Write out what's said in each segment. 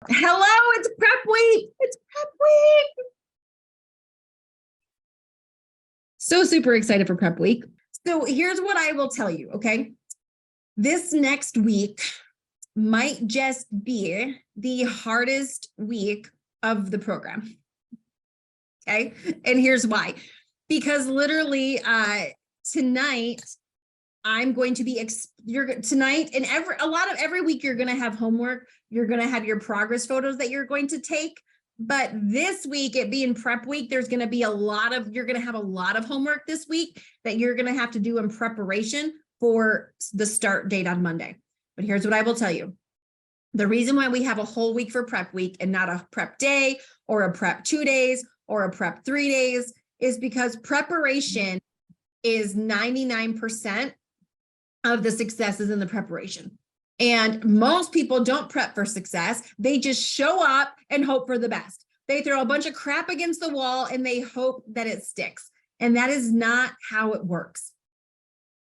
Hello, it's prep week. It's prep week. So super excited for prep week. So here's what I will tell you, okay? This next week might just be the hardest week of the program. Okay? And here's why. Because literally tonight I'm going to be tonight and every week you're going to have homework, you're going to have your progress photos that you're going to take. But this week, it being prep week, there's going to be you're going to have a lot of homework this week that you're going to have to do in preparation for the start date on Monday. But here's what I will tell you. The reason why we have a whole week for prep week and not a prep day or a prep 2 days or a prep 3 days is because preparation is 99% of the successes in the preparation. And most people don't prep for success. They just show up and hope for the best. They throw a bunch of crap against the wall and they hope that it sticks. And that is not how it works.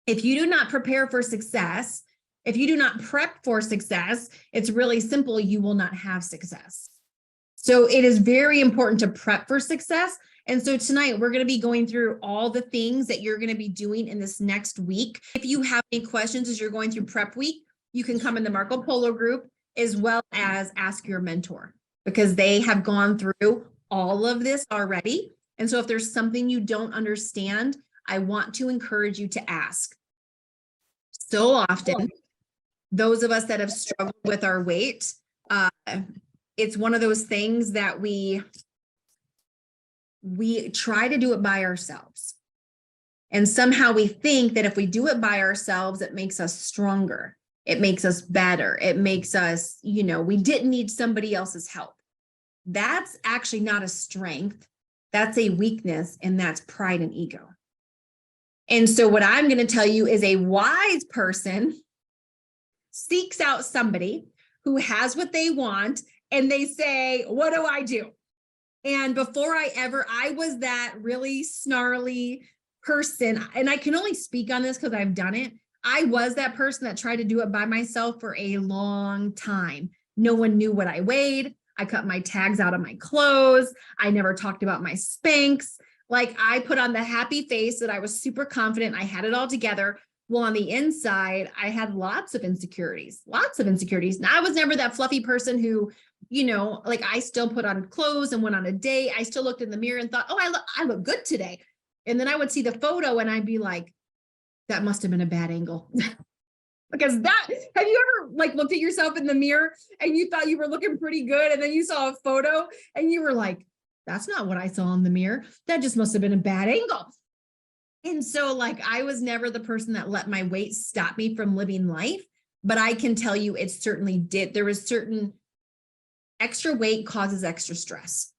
If you do not prepare for success, if you do not prep for success, it's really simple. You will not have success. So it is very important to prep for success. And so tonight we're going to be going through all the things that you're going to be doing in this next week. If you have any questions as you're going through prep week, you can come in the Marco Polo group as well as ask your mentor because they have gone through all of this already. And so if there's something you don't understand, I want to encourage you to ask. So often, those of us that have struggled with our weight, it's one of those things that we try to do it by ourselves. And somehow we think that if we do it by ourselves, it makes us stronger. It makes us better. It makes us, we didn't need somebody else's help. That's actually not a strength. That's a weakness, and that's pride and ego. And so what I'm going to tell you is a wise person seeks out somebody who has what they want, and they say, what do I do? And before I was that really snarly person, and I can only speak on this because I've done it. I was that person that tried to do it by myself for a long time. No one knew what I weighed. I cut my tags out of my clothes. I never talked about my Spanx. Like I put on the happy face that I was super confident. I had it all together. Well, on the inside, I had lots of insecurities. Now, I was never that fluffy person who, like I still put on clothes and went on a date. I still looked in the mirror and thought, oh, I look good today. And then I would see the photo and I'd be like, that must have been a bad angle. Because have you ever looked at yourself in the mirror and you thought you were looking pretty good and then you saw a photo and you were like, that's not what I saw in the mirror. That just must have been a bad angle. And so I was never the person that let my weight stop me from living life, but I can tell you it certainly did. There was certain extra weight causes extra stress.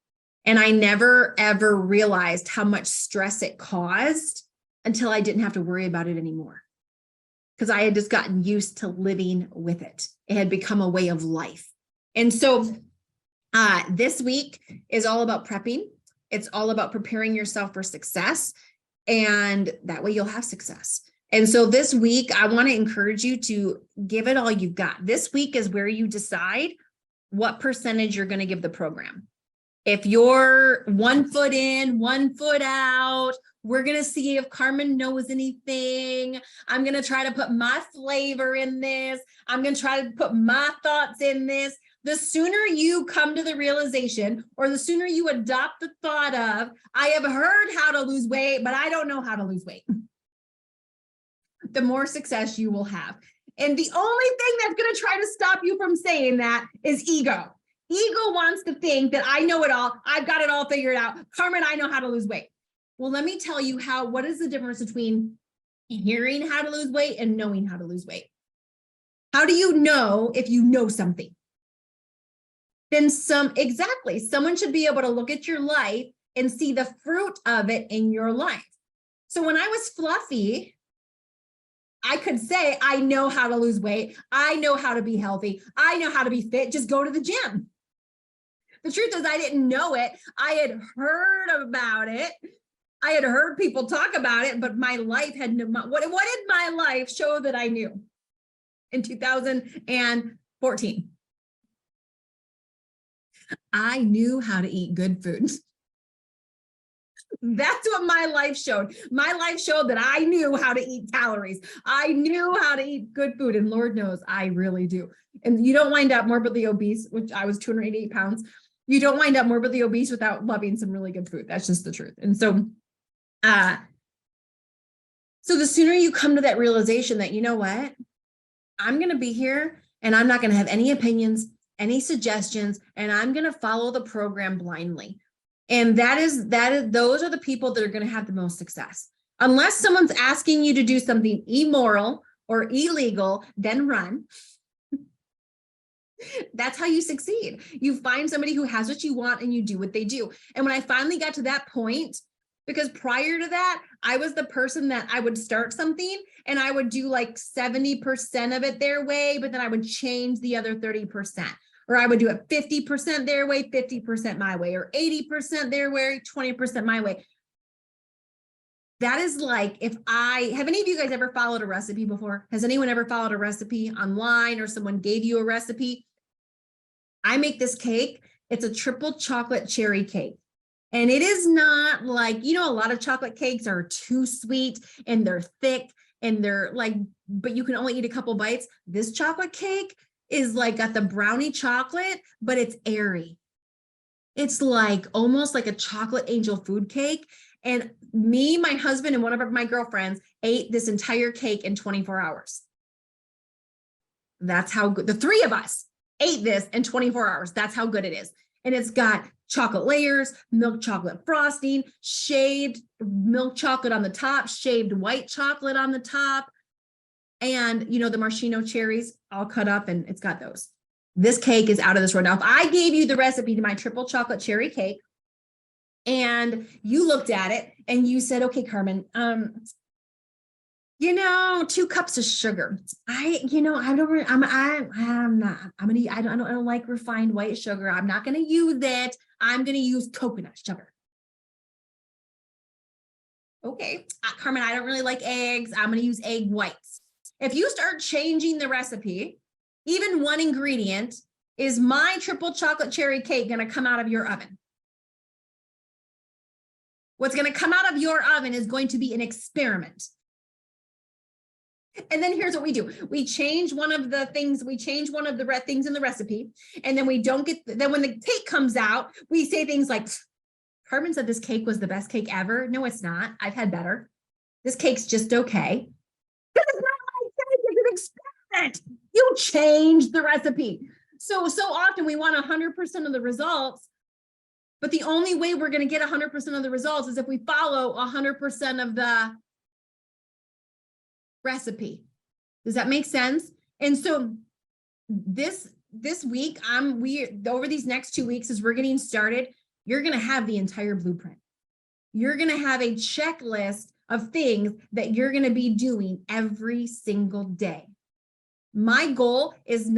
And I never, ever realized how much stress it caused until I didn't have to worry about it anymore. Because I had just gotten used to living with it. It had become a way of life. And so this week is all about prepping. It's all about preparing yourself for success. And that way you'll have success. And so this week, I want to encourage you to give it all you've got. This week is where you decide what percentage you're going to give the program. If you're 1 foot in, 1 foot out, we're going to see if Carmen knows anything. I'm going to try to put my flavor in this. I'm going to try to put my thoughts in this. The sooner you come to the realization or the sooner you adopt the thought of, I have heard how to lose weight, but I don't know how to lose weight, the more success you will have. And the only thing that's going to try to stop you from saying that is ego. Ego wants to think that I know it all. I've got it all figured out. Carmen, I know how to lose weight. Well, let me tell you what is the difference between hearing how to lose weight and knowing how to lose weight? How do you know if you know something? Then someone should be able to look at your life and see the fruit of it in your life. So when I was fluffy, I could say, I know how to lose weight. I know how to be healthy. I know how to be fit. Just go to the gym. The truth is I didn't know it. I had heard about it. I had heard people talk about it, but my life had no, what did my life show that I knew in 2014? I knew how to eat good food. That's what my life showed. My life showed that I knew how to eat calories. I knew how to eat good food. And Lord knows I really do. And you don't wind up morbidly obese, which I was 288 pounds. You don't wind up morbidly obese without loving some really good food. That's just the truth. And so, so the sooner you come to that realization that, you know what, I'm going to be here and I'm not going to have any opinions, any suggestions, and I'm going to follow the program blindly. And those are the people that are going to have the most success. Unless someone's asking you to do something immoral or illegal, then run. That's how you succeed. You find somebody who has what you want and you do what they do. And when I finally got to that point, because prior to that, I was the person that I would start something and I would do like 70% of it their way, but then I would change the other 30%. Or I would do it 50% their way, 50% my way, or 80% their way, 20% my way. That is like, have any of you guys ever followed a recipe before? Has anyone ever followed a recipe online or someone gave you a recipe? I make this cake. It's a triple chocolate cherry cake. And it is not like, a lot of chocolate cakes are too sweet and they're thick and they're like, but you can only eat a couple bites. This chocolate cake is like got the brownie chocolate, but it's airy. It's like almost like a chocolate angel food cake. And me, my husband, and one of my girlfriends ate this entire cake in 24 hours. That's how good, the three of us ate this in 24 hours. That's how good it is. And it's got chocolate layers, milk chocolate frosting, shaved milk chocolate on the top, shaved white chocolate on the top. And, the maraschino cherries all cut up, and it's got those. This cake is out of this world. Now, if I gave you the recipe to my triple chocolate cherry cake and you looked at it and you said, okay, Carmen, 2 cups of sugar. I don't like refined white sugar. I'm not going to use it. I'm going to use coconut sugar. Okay, Carmen, I don't really like eggs. I'm going to use egg whites. If you start changing the recipe, even one ingredient, is my triple chocolate cherry cake going to come out of your oven? What's going to come out of your oven is going to be an experiment. And then here's what we do. We change one of the things in the recipe. And then then when the cake comes out, we say things like, Carmen said this cake was the best cake ever. No, it's not. I've had better. This cake's just okay. It's not my cake, it's an experiment. You change the recipe. So often we want 100% of the results, but the only way we're going to get 100% of the results is if we follow 100% of the recipe. Does that make sense? And so this week, over these next 2 weeks, as we're getting started, you're going to have the entire blueprint. You're going to have a checklist of things that you're going to be doing every single day. My goal is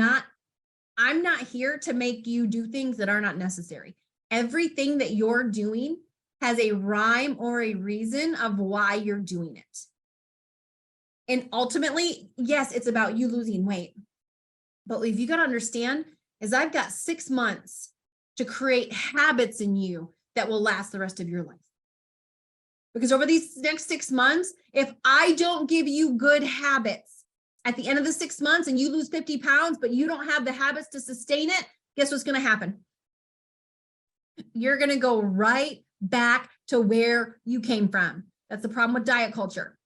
I'm not here to make you do things that are not necessary. Everything that you're doing has a rhyme or a reason of why you're doing it. And ultimately, yes, it's about you losing weight. But if you got to understand is I've got 6 months to create habits in you that will last the rest of your life. Because over these next 6 months, if I don't give you good habits at the end of the 6 months and you lose 50 pounds, but you don't have the habits to sustain it, guess what's going to happen? You're going to go right back to where you came from. That's the problem with diet culture.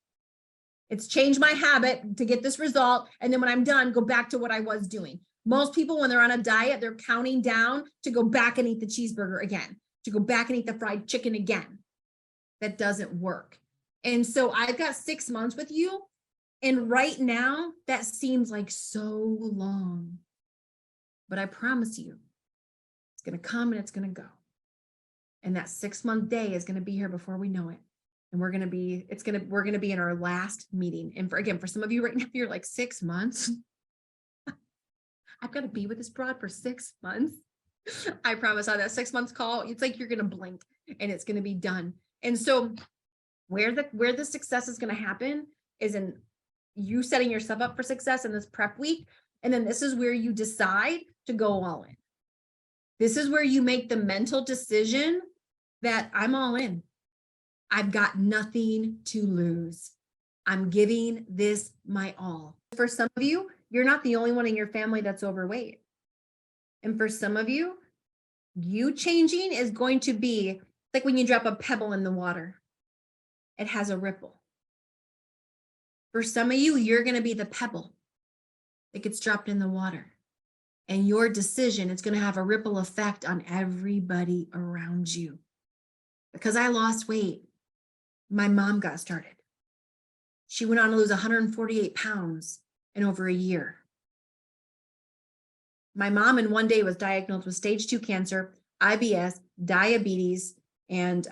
It's changed my habit to get this result. And then when I'm done, go back to what I was doing. Most people, when they're on a diet, they're counting down to go back and eat the cheeseburger again, to go back and eat the fried chicken again. That doesn't work. And so I've got 6 months with you. And right now, that seems like so long. But I promise you, it's going to come and it's going to go. And that 6-month day is going to be here before we know it. And we're going to be in our last meeting. And for some of you right now, you're like 6 months. I've got to be with this broad for 6 months. I promise on that 6 months call, it's like you're going to blink and it's going to be done. And so where the success is going to happen is in you setting yourself up for success in this prep week. And then this is where you decide to go all in. This is where you make the mental decision that I'm all in. I've got nothing to lose. I'm giving this my all. For some of you, you're not the only one in your family that's overweight. And for some of you, you changing is going to be like when you drop a pebble in the water. It has a ripple. For some of you, you're going to be the pebble that gets dropped in the water. And your decision is going to have a ripple effect on everybody around you. Because I lost weight, my mom got started. She went on to lose 148 pounds in over a year. My mom in one day was diagnosed with stage 2 cancer, IBS, diabetes, and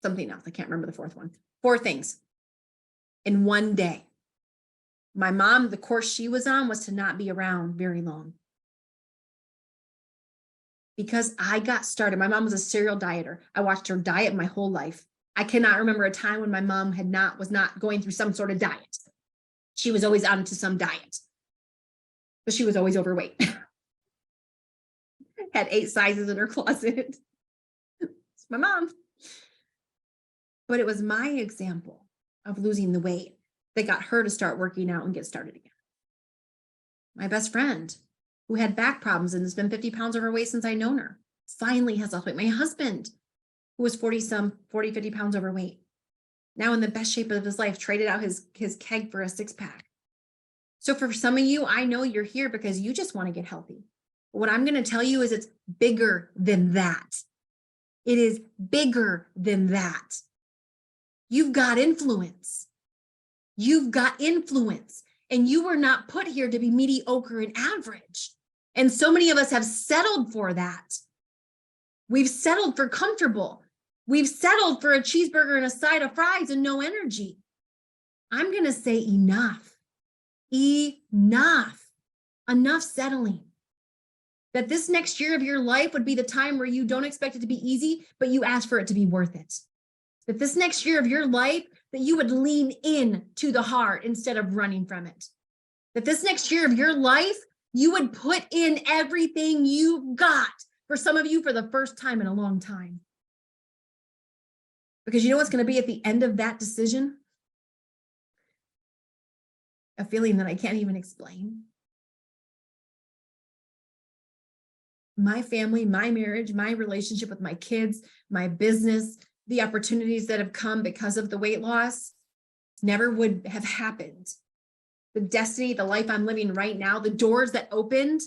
something else. I can't remember the fourth one. 4 things in one day. My mom, the course she was on was to not be around very long. Because I got started. My mom was a serial dieter. I watched her diet my whole life. I cannot remember a time when my mom was not going through some sort of diet. She was always on to some diet. But she was always overweight. Had 8 sizes in her closet. It's my mom. But it was my example of losing the weight that got her to start working out and get started again. My best friend, who had back problems and has been 50 pounds overweight since I've known her, finally has lost weight. My husband, who was 40, 50 pounds overweight, now in the best shape of his life, traded out his keg for a 6-pack. So for some of you, I know you're here because you just want to get healthy. But what I'm going to tell you is it's bigger than that. It is bigger than that. You've got influence. You've got influence, and you were not put here to be mediocre and average. And so many of us have settled for that. We've settled for comfortable. We've settled for a cheeseburger and a side of fries and no energy. I'm going to say enough. Enough. Enough settling. That this next year of your life would be the time where you don't expect it to be easy, but you ask for it to be worth it. That this next year of your life, that you would lean in to the heart instead of running from it. That this next year of your life, you would put in everything you've got. For some of you, for the first time in a long time. Because you know what's going to be at the end of that decision? A feeling that I can't even explain. My family, my marriage, my relationship with my kids, my business, the opportunities that have come because of the weight loss never would have happened. The destiny, the life I'm living right now, the doors that opened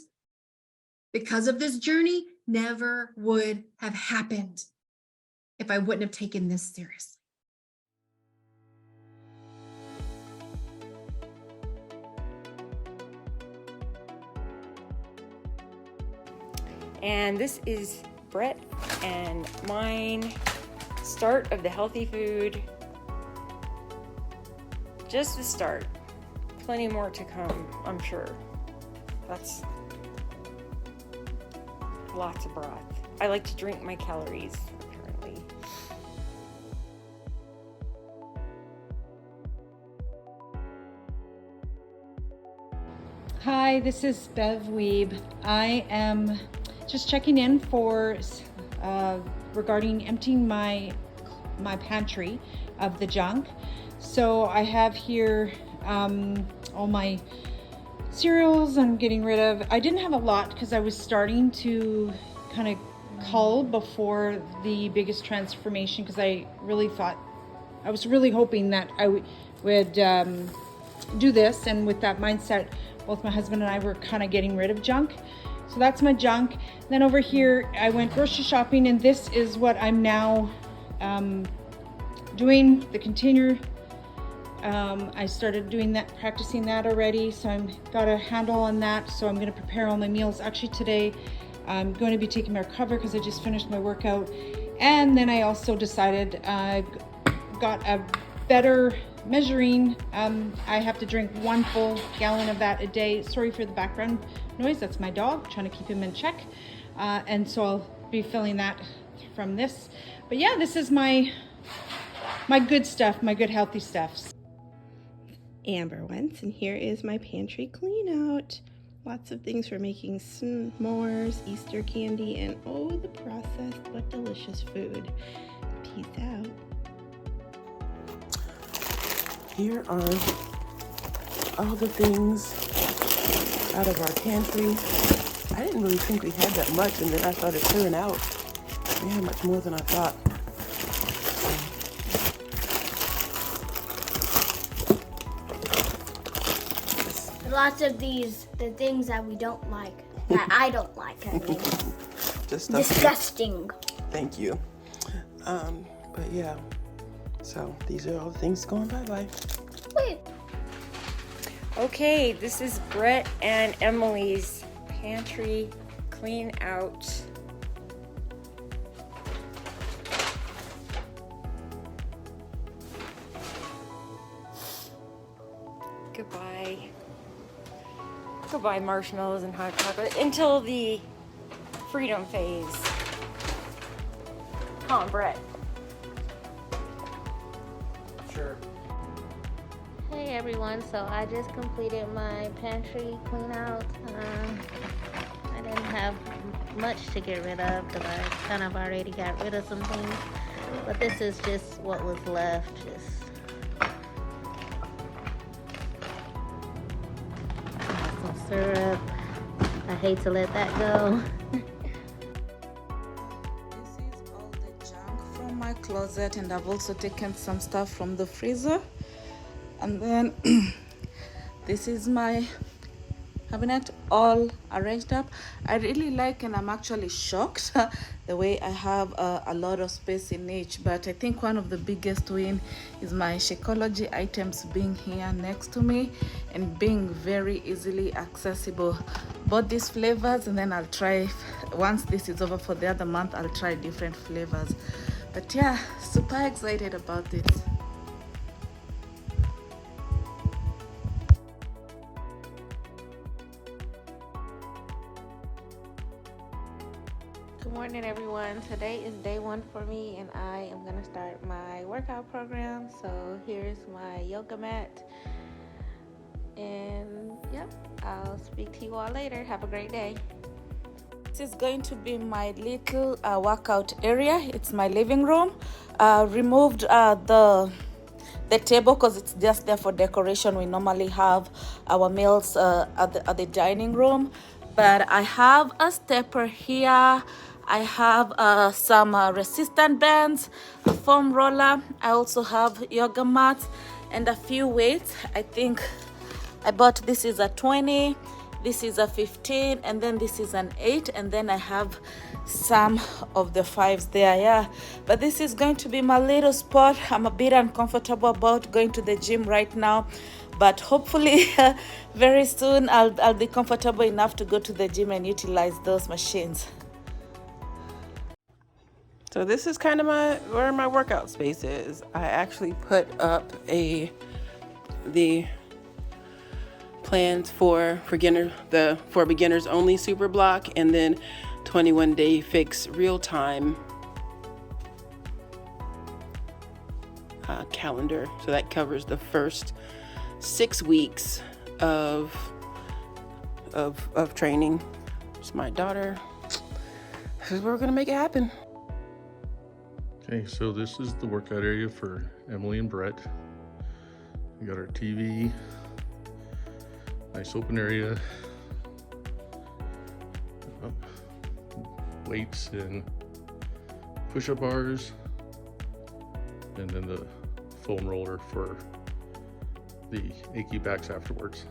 because of this journey never would have happened if I wouldn't have taken this seriously. And this is Brett and mine start of the healthy food. Just the start. Plenty more to come, I'm sure. That's lots of broth. I like to drink my calories, apparently. Hi, this is Bev Weeb. I am just checking in for regarding emptying my pantry of the junk. So I have here all my cereals I'm getting rid of. I didn't have a lot because I was starting to kind of cull before the biggest transformation, because I was really hoping that I would do this, and with that mindset, both my husband and I were kind of getting rid of junk. So that's my junk. Then over here, I went grocery shopping, and this is what I'm now doing, the container. I started doing that, practicing that already, so I'm got a handle on that. So I'm going to prepare all my meals. Actually today, I'm going to be taking my recover because I just finished my workout. And then I also decided I got a better measuring. I have to drink 1 full gallon of that a day. Sorry for the background noise. That's my dog, trying to keep him in check. And so I'll be filling that from this. But yeah, this is my good stuff, my good healthy stuff. Amber Wentz, and here is my pantry clean out. Lots of things for making s'mores, Easter candy, and oh, the processed but delicious food. Peace out. Here are all the things out of our pantry. I didn't really think we had that much, and then I started clearing out. We had much more than I thought. Lots of these, the things that we don't like, that I don't like, I mean. Just stuff. Disgusting. Thank you. But yeah, so these are all the things going bye-bye. Wait. Okay, this is Brett and Emily's pantry clean out. Goodbye. Goodbye marshmallows and hot chocolate until the freedom phase. Come on, Brett. Sure. Hey everyone, so I just completed my pantry clean out. I didn't have much to get rid of because I kind of already got rid of some things, but this is just what was left. Just some syrup. I hate to let that go. This is all the junk from my closet, and I've also taken some stuff from the freezer. And then this is my cabinet all arranged up. I really like, and I'm actually shocked the way I have a lot of space in each. But I think one of the biggest win is my Shakeology items being here next to me and being very easily accessible. Bought these flavors, and then I'll try, once this is over for the other month, I'll try different flavors. But yeah, super excited about it. Good morning everyone. Today is day one for me and I am going to start my workout program. So here's my yoga mat. And yep, I'll speak to you all later. Have a great day. This is going to be my little workout area. It's my living room. Removed the table because it's just there for decoration. We normally have our meals at the dining room. But I have a stepper here. I have some resistant bands, a foam roller. I also have yoga mats and a few weights. I think I bought, this is a 20, this is a 15, and then this is an 8, and then I have some of the 5s there. Yeah, but this is going to be my little spot. I'm a bit uncomfortable about going to the gym right now, but hopefully very soon I'll be comfortable enough to go to the gym and utilize those machines. So this is kind of where my workout space is. I actually put up the plans for beginners only super block, and then 21-day fix real-time calendar. So that covers the first 6 weeks of training. It's my daughter. This is where we're gonna make it happen. Okay, so this is the workout area for Emily and Brett. We got our TV, nice open area, weights and push-up bars, and then the foam roller for the achy backs afterwards.